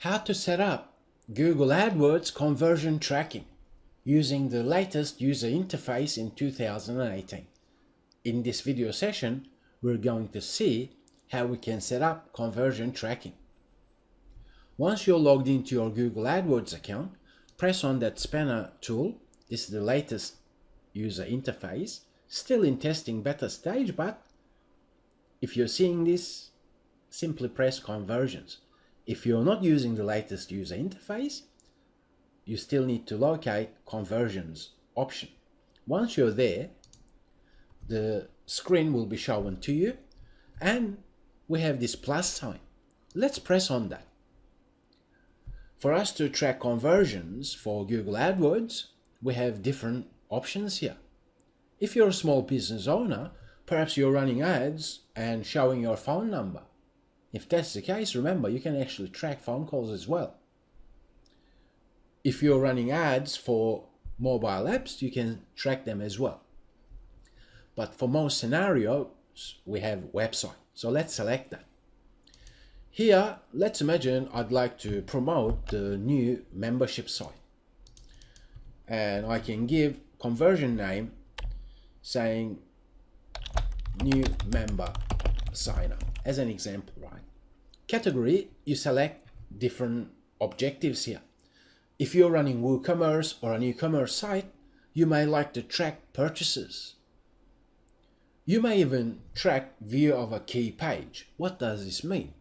How to set up Google AdWords conversion tracking using the latest user interface in 2018. In this video session, we're going to see how we can set up conversion tracking. Once you're logged into your Google AdWords account, press on that spanner tool. This is the latest user interface, still in testing beta stage, but if you're seeing this, simply press conversions. If you're not using the latest user interface, you still need to locate conversions option. Once you're there, the screen will be shown to you and we have this plus sign. Let's press on that. For us to track conversions for Google AdWords, we have different options here. If you're a small business owner, perhaps you're running ads and showing your phone number. If that's the case, remember, you can actually track phone calls as well. If you're running ads for mobile apps, you can track them as well. But for most scenarios, we have website. So let's select that. Here, let's imagine I'd like to promote the new membership site. And I can give conversion name saying new member sign up as an example, right? Category, you select different objectives here. If you're running WooCommerce or an e-commerce site, you may like to track purchases. You may even track view of a key page. What does this mean?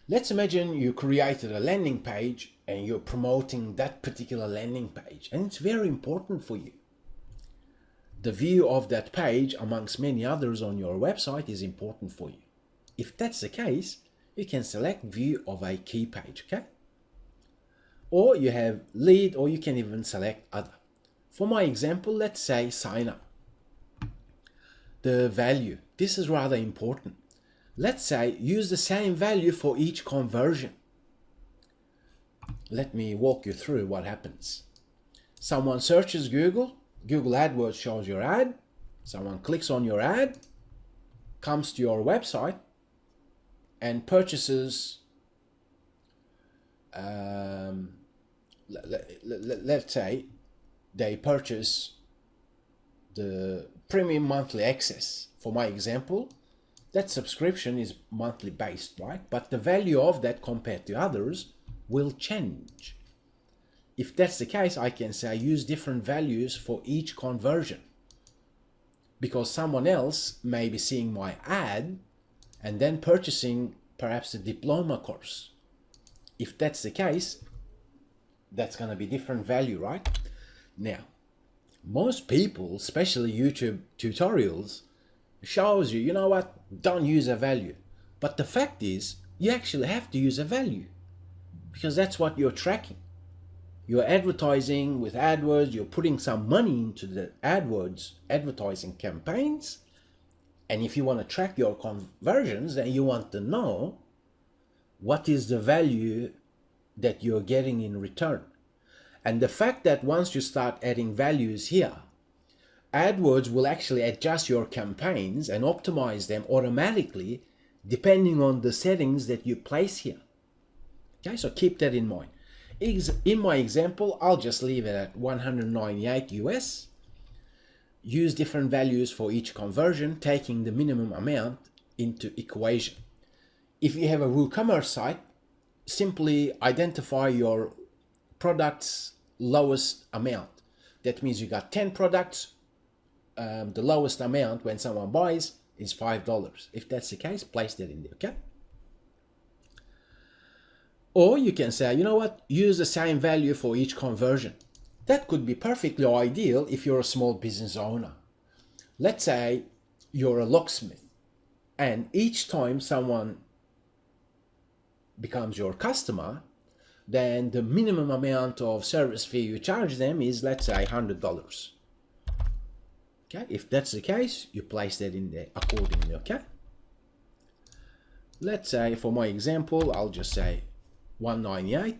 Let's imagine you created a landing page and you're promoting that particular landing page, and it's very important for you. The view of that page amongst many others on your website is important for you. If that's the case, you can select view of a key page, okay? Or you have lead, or you can even select other. For my example, let's say sign up. The value, this is rather important. Let's say use the same value for each conversion. Let me walk you through what happens. Someone searches Google AdWords shows your ad, someone clicks on your ad, comes to your website and purchases, let's say they purchase the premium monthly access. For my example, that subscription is monthly based, right? But the value of that compared to others will change. If that's the case, I can say use different values for each conversion, because someone else may be seeing my ad and then purchasing perhaps a diploma course. If that's the case, that's going to be different value, right? Now, most people, especially YouTube tutorials, shows you, you know what, don't use a value. But the fact is, you actually have to use a value because that's what you're tracking. You're advertising with AdWords, you're putting some money into the AdWords advertising campaigns. And if you want to track your conversions, then you want to know what is the value that you're getting in return. And the fact that once you start adding values here, AdWords will actually adjust your campaigns and optimize them automatically depending on the settings that you place here. Okay, so keep that in mind. In my example, I'll just leave it at 198 US. Use different values for each conversion, taking the minimum amount into equation. If you have a WooCommerce site, simply identify your product's lowest amount. That means you got 10 products. The lowest amount when someone buys is $5. If that's the case, place that in there, okay? Or you can say, you know what, use the same value for each conversion. That could be perfectly ideal if you're a small business owner. Let's say you're a locksmith and each time someone becomes your customer, then the minimum amount of service fee you charge them is, let's say, $100. Okay, if that's the case, you place that in there accordingly, okay? Let's say, for my example, I'll just say 198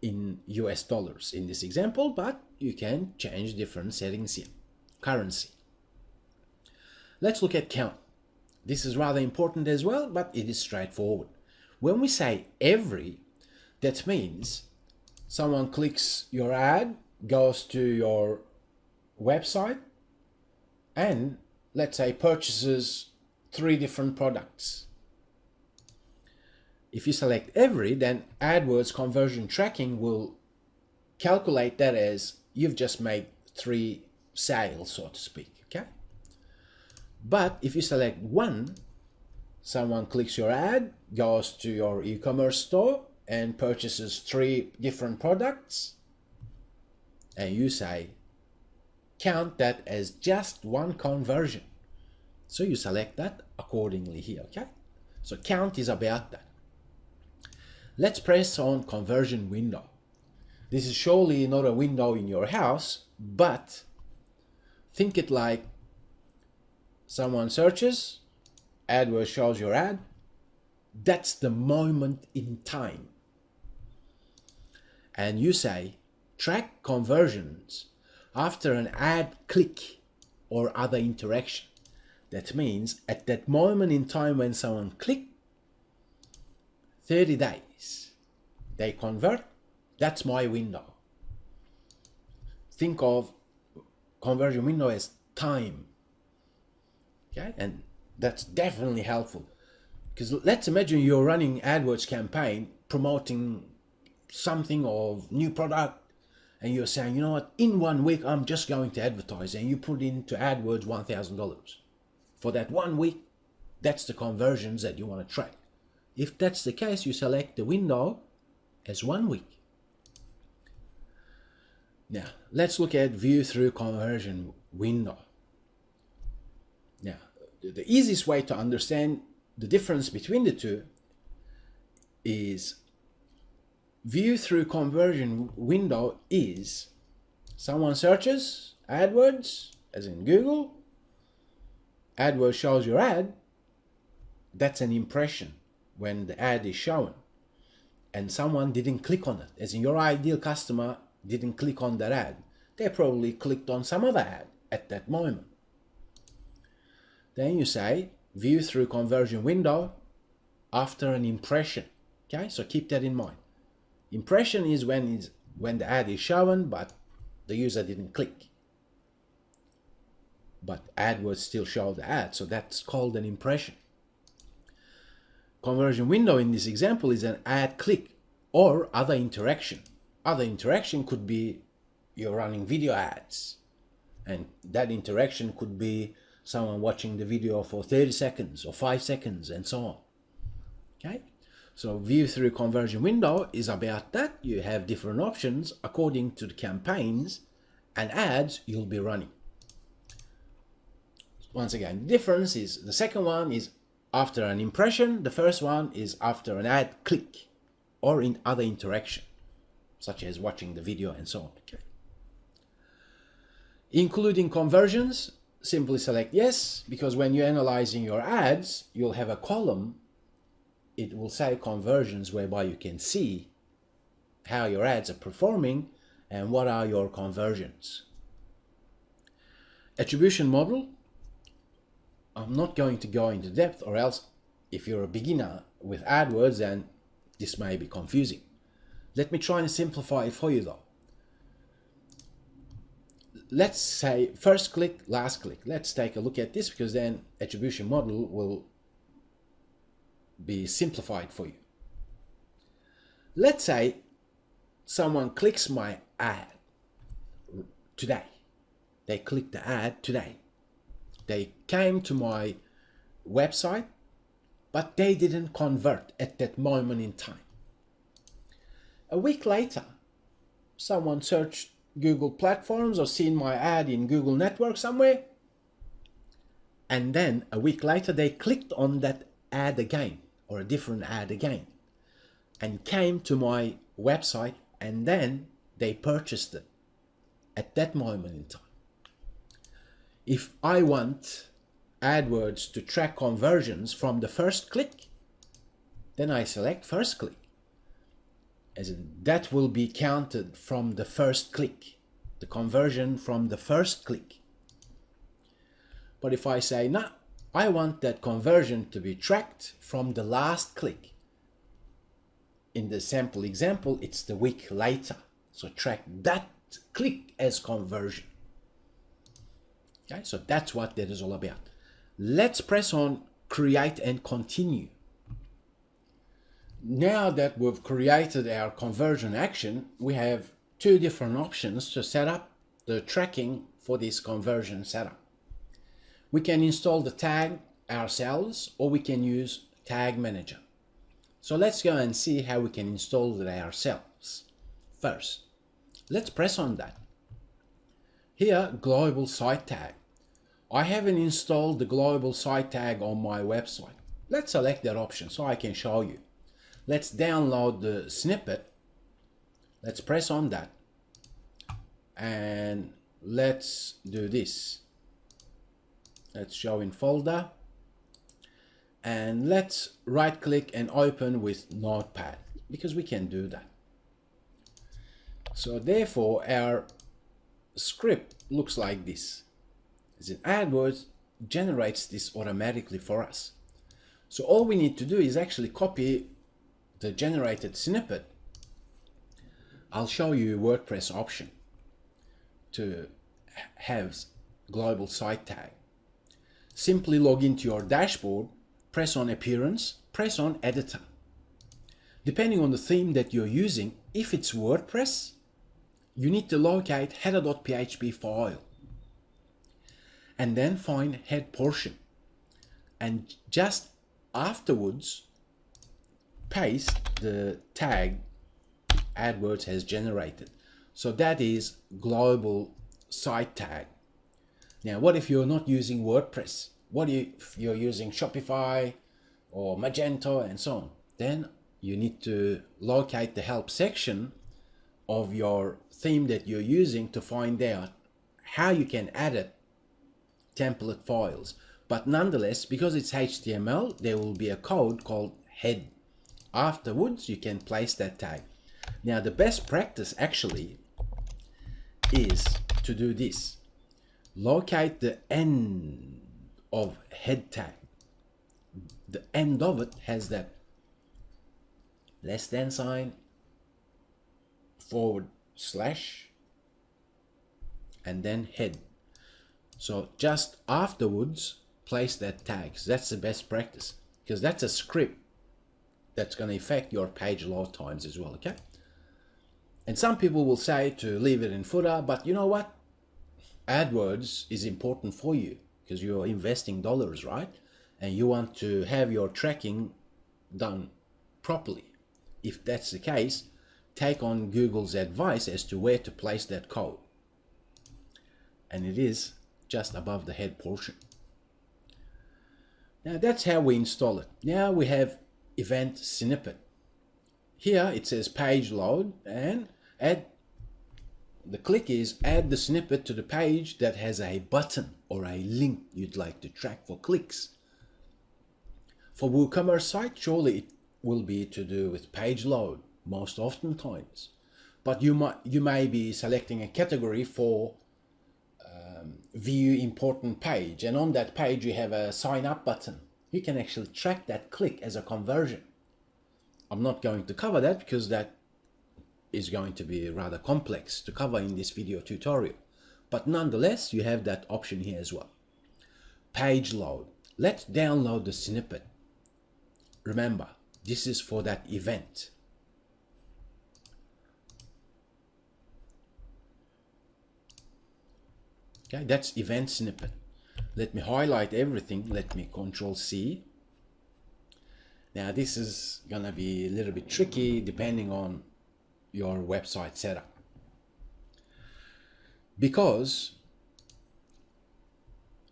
in US dollars in this example, but you can change different settings here. Currency. Let's look at count. This is rather important as well, but it is straightforward. When we say every, That means someone clicks your ad, goes to your website, and let's say purchases 3 different products. If you select every, then AdWords conversion tracking will calculate that as you've just made 3 sales, so to speak, okay? But if you select one, someone clicks your ad, goes to your e-commerce store and purchases 3 different products, and you say, count that as just one conversion. So you select that accordingly here, okay? So count is about that. Let's press on conversion window. This is surely not a window in your house, but think it like someone searches, AdWords shows your ad. That's the moment in time. And you say, track conversions after an ad click or other interaction. That means at that moment in time when someone clicked, 30 days, they convert, that's my window. Think of conversion window as time. Okay, and that's definitely helpful. Because let's imagine you're running AdWords campaign promoting something of new product, and you're saying, you know what, in 1 week I'm just going to advertise, and you put into AdWords $1,000. For that 1 week, that's the conversions that you want to track. If that's the case, you select the window as 1 week. Now, let's look at view through conversion window. Now, the easiest way to understand the difference between the two is view through conversion window is someone searches AdWords, as in Google, AdWords shows your ad, that's an impression when the ad is shown, and someone didn't click on it, as in your ideal customer didn't click on that ad. They probably clicked on some other ad at that moment. Then you say view through conversion window after an impression. Okay, so keep that in mind. Impression is when the ad is shown but the user didn't click, but AdWords still show the ad, so that's called an impression. Conversion window in this example is an ad click or other interaction. Other interaction could be you're running video ads, and that interaction could be someone watching the video for 30 seconds or 5 seconds and so on. Okay, so view through conversion window is about that. You have different options according to the campaigns and ads you'll be running. Once again, the difference is the second one is after an impression, the first one is after an ad click or in other interaction, such as watching the video and so on. Okay. Including conversions, simply select yes, because when you're analyzing your ads, you'll have a column. It will say conversions, whereby you can see how your ads are performing and what are your conversions. Attribution model, I'm not going to go into depth, or else if you're a beginner with AdWords, then this may be confusing. Let me try and simplify it for you though. Let's say first click, last click. Let's take a look at this, because then attribution model will be simplified for you. Let's say someone clicks my ad today. They clicked the ad today. They came to my website, but they didn't convert at that moment in time. A week later, someone searched Google platforms or seen my ad in Google network somewhere, and then a week later they clicked on that ad again, or a different ad again, and came to my website, and then they purchased it at that moment in time. If I want AdWords to track conversions from the first click, then I select first click, as in that will be counted from the first click, the conversion from the first click. But if I say, no, I want that conversion to be tracked from the last click, in the sample example, it's the week later. So track that click as conversion. Okay, so that's what that is all about. Let's press on create and continue. Now that we've created our conversion action, we have two different options to set up the tracking for this conversion setup. We can install the tag ourselves, or we can use Tag Manager. So let's go and see how we can install it ourselves. First, let's press on that. Here, global site tag. I haven't installed the global site tag on my website. Let's select that option so I can show you. Let's download the snippet. Let's press on that. And let's do this. Let's show in folder. And let's right click and open with Notepad, because we can do that. So therefore our script looks like this. AdWords generates this automatically for us. So all we need to do is actually copy the generated snippet. I'll show you WordPress option to have global site tag. Simply log into your dashboard, press on Appearance, press on Editor. Depending on the theme that you're using, if it's WordPress, you need to locate header.php file and then find head portion, and just afterwards paste the tag AdWords has generated. So that is global site tag. Now, what if you're not using WordPress? What if you're using Shopify or Magento and so on? Then you need to locate the help section of your theme that you're using to find out how you can edit template files. But nonetheless, because it's HTML, there will be a code called head. Afterwards, you can place that tag. Now, the best practice actually is to do this. Locate the end of head tag. The end of it has that less than sign, / and then head. So just afterwards place that tag. So that's the best practice, because that's a script that's going to affect your page load times as well. Okay, and some people will say to leave it in footer, but you know what, AdWords is important for you because you're investing dollars, right? And you want to have your tracking done properly. If that's the case, take on Google's advice as to where to place that code. And it is just above the head portion. Now that's how we install it. Now we have event snippet. Here it says page load, and add the click is add the snippet to the page that has a button or a link you'd like to track for clicks. For WooCommerce site, surely it will be to do with page load most often times, but you may be selecting a category for view important page, and on that page you have a sign up button. You can actually track that click as a conversion. I'm not going to cover that because that is going to be rather complex to cover in this video tutorial, but nonetheless you have that option here as well. Page load. Let's download the snippet. Remember, this is for that event. Okay, that's event snippet. Let me highlight everything. Let me Control C. Now this is gonna be a little bit tricky depending on your website setup, because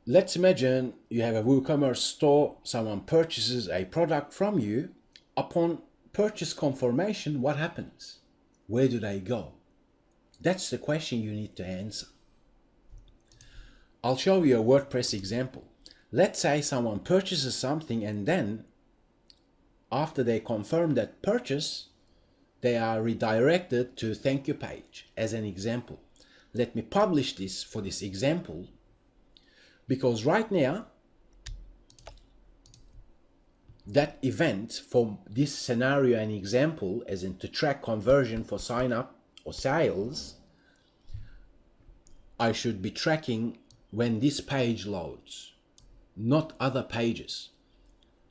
let's imagine you have a WooCommerce store, someone purchases a product from you. Upon purchase confirmation, what happens? Where do they go? That's the question you need to answer. I'll show you a WordPress example. Let's say someone purchases something, and then after they confirm that purchase, they are redirected to thank you page as an example. Let me publish this for this example, because right now that event for this scenario and example, as in to track conversion for sign up or sales, I should be tracking when this page loads, not other pages.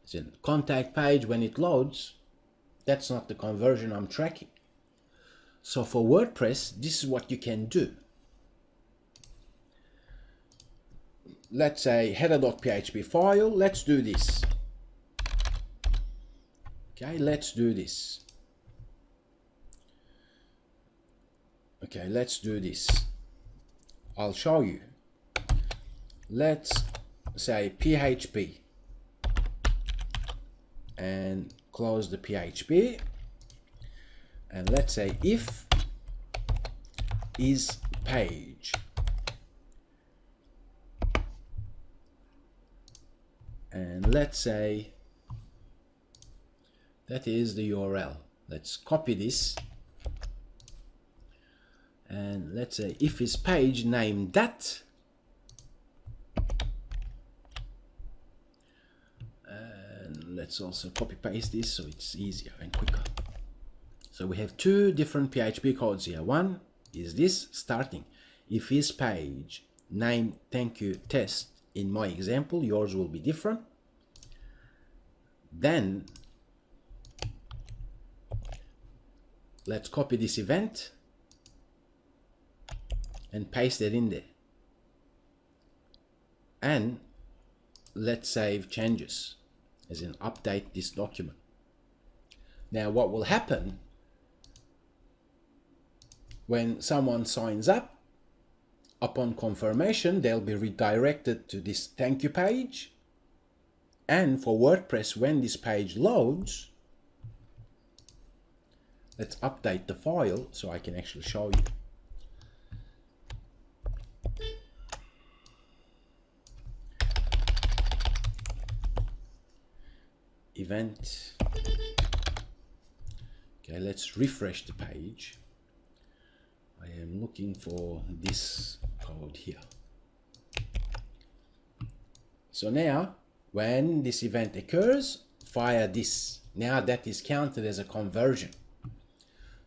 As in contact page, when it loads, that's not the conversion I'm tracking. So for WordPress, this is what you can do. Let's say header.php file. Let's do this. Okay, let's do this. Okay, let's do this. I'll show you. Let's say PHP and close the PHP, and let's say if is page, and let's say that is the URL. Let's copy this, and let's say if is page name that, and let's also copy paste this so it's easier and quicker. So we have two different PHP codes here. One is this starting if is page name thank you test. In my example, yours will be different. Then let's copy this event and paste it in there, and let's save changes, as in update this document. Now what will happen when someone signs up, upon confirmation they'll be redirected to this thank you page, and for WordPress, when this page loads, let's update the file so I can actually show you. Event. Okay, let's refresh the page. I am looking for this code here. So now when this event occurs, fire this. Now that is counted as a conversion.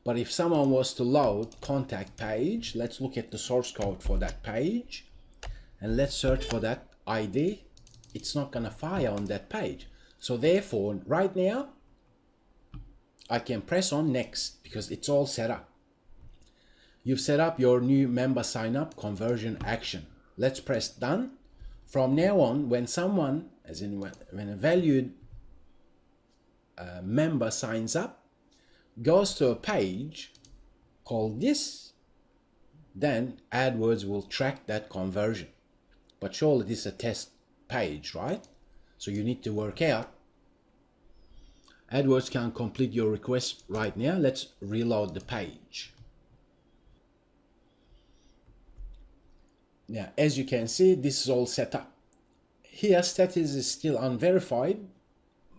But if someone was to load contact page, let's look at the source code for that page and let's search for that ID. It's not going to fire on that page. So therefore, right now, I can press on next because it's all set up. You've set up your new member sign up conversion action. Let's press done. From now on, when someone, as in when a valued member signs up, goes to a page called this, then AdWords will track that conversion. But surely this is a test page, right? So you need to work out. AdWords can't complete your request right now. Let's reload the page. Now, as you can see, this is all set up. Here, status is still unverified,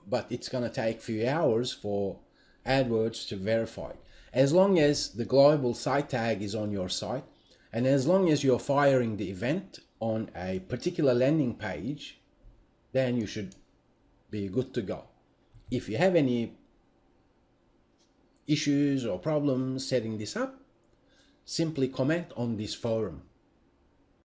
but it's going to take a few hours for AdWords to verify. As long as the global site tag is on your site, and as long as you're firing the event on a particular landing page, then you should be good to go. If you have any issues or problems setting this up, simply comment on this forum.